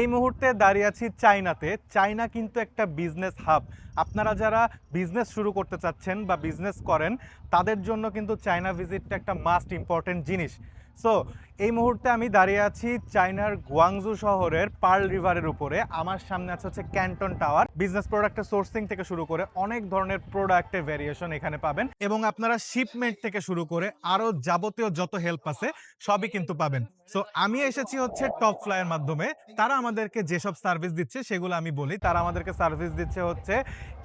এই মুহূর্তে দাঁড়িয়ে আছি চায়নাতে। চায়না কিন্তু একটা বিজনেস হাব। আপনারা যারা বিজনেস শুরু করতে চাচ্ছেন বা বিজনেস করেন, তাদের জন্য কিন্তু চায়না ভিজিটটা একটা মাস্ট ইম্পর্টেন্ট জিনিস। সো এই মুহূর্তে আমি দাঁড়িয়ে আছি চায়নার গুয়াংজু শহরের পার্ল রিভারের উপরে। আমার সামনে আছে হচ্ছে ক্যান্টন টাওয়ার। বিজনেস প্রোডাক্টের সোর্সিং থেকে শুরু করে অনেক ধরনের প্রোডাক্টের ভেরিয়েশন এখানে পাবেন, এবং আপনারা শিপমেন্ট থেকে শুরু করে আরো যাবতীয় যত হেল্প আছে সবই কিন্তু পাবেন। সো আমি এসেছি হচ্ছে টপ ফ্লাইয়ের মাধ্যমে। তারা আমাদেরকে যেসব সার্ভিস দিচ্ছে সেগুলো আমি বলি। তারা আমাদেরকে সার্ভিস দিচ্ছে হচ্ছে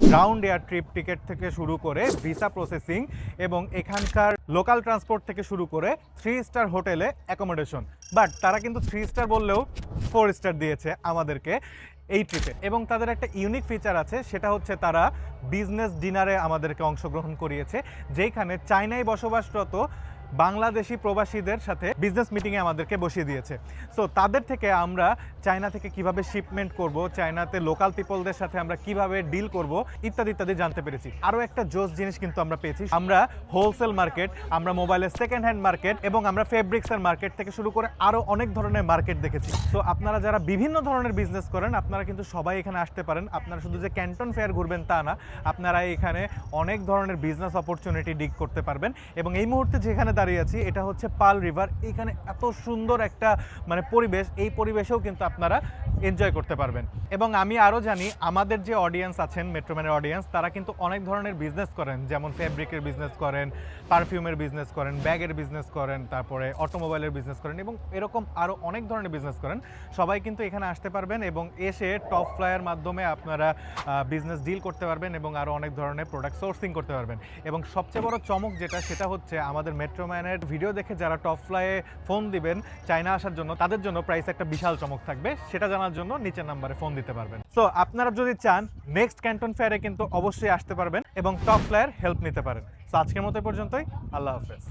গ্রাউন্ড এয়ার ট্রিপ টিকেট থেকে শুরু করে ভিসা প্রসেসিং, এবং এখানকার লোকাল ট্রান্সপোর্ট থেকে শুরু করে 3 স্টার হোটেলে অ্যাকোমোডেশন। বাট তারা কিন্তু 3 স্টার বললেও 4 স্টার দিয়েছে আমাদেরকে এই ট্রিপে। এবং তাদের একটা ইউনিক ফিচার আছে, সেটা হচ্ছে তারা বিজনেস ডিনারে আমাদেরকে অংশগ্রহণ করিয়েছে, যেখানে চায়নায় বসবাসরত বাংলাদেশি প্রবাসীদের সাথে বিজনেস মিটিংয়ে আমাদেরকে বসিয়ে দিয়েছে। সো তাদের থেকে আমরা চায়না থেকে কিভাবে শিপমেন্ট করব, চায়নাতে লোকাল পিপলদের সাথে আমরা কিভাবে ডিল করব, ইত্যাদি ইত্যাদি জানতে পেরেছি। আরও একটা জোস জিনিস কিন্তু আমরা পেয়েছি। আমরা হোলসেল মার্কেট, আমরা মোবাইলের সেকেন্ড হ্যান্ড মার্কেট, এবং আমরা ফেব্রিক্সের মার্কেট থেকে শুরু করে আরও অনেক ধরনের মার্কেট দেখেছি। তো আপনারা যারা বিভিন্ন ধরনের বিজনেস করেন, আপনারা কিন্তু সবাই এখানে আসতে পারেন। আপনারা শুধু যে ক্যান্টন ফেয়ার ঘুরবেন তা না, আপনারা এখানে অনেক ধরনের বিজনেস অপরচুনিটি ডিগ করতে পারবেন। এবং এই মুহূর্তে যেখানে দাঁড়িয়ে আছি এটা হচ্ছে পার্ল রিভার। এখানে এত সুন্দর একটা পরিবেশ, এই পরিবেশেও কিন্তু আপনারা এনজয় করতে পারবেন। এবং আমি আরও জানি আমাদের যে অডিয়েন্স আছেন, মেট্রোম্যানের অডিয়েন্স, তারা কিন্তু অনেক ধরনের বিজনেস করেন, যেমন ফেব্রিকের বিজনেস করেন, পারফিউমের বিজনেস করেন, ব্যাগের বিজনেস করেন, তারপরে অটোমোবাইলের বিজনেস করেন, এবং এরকম আরও অনেক ধরনের বিজনেস করেন। সবাই কিন্তু এখানে আসতে পারবেন এবং এসে টপ ফ্লাইয়ের মাধ্যমে আপনারা বিজনেস ডিল করতে পারবেন এবং আরও অনেক ধরনের প্রোডাক্ট সোর্সিং করতে পারবেন। এবং সবচেয়ে বড় চমক যেটা, সেটা হচ্ছে আমাদের মেট্রোম্যানের ভিডিও দেখে যারা টপ ফ্লাইয়ে ফোন দিবেন চায়না আসার জন্য, তাদের জন্য প্রাইস একটা বিশাল চমক থাকবে। সেটা জানার জন্য নিচের নাম্বারে ফোন দিতে পারবেন। সো আপনারা যদি চান নেক্সট ক্যান্টন ফেয়ারে কিন্তু অবশ্যই আসতে পারবেন এবং টপ ফ্লাইয়ের হেল্প নিতে পারেন। সো আজকের মতো পর্যন্তই। আল্লাহ হাফেজ।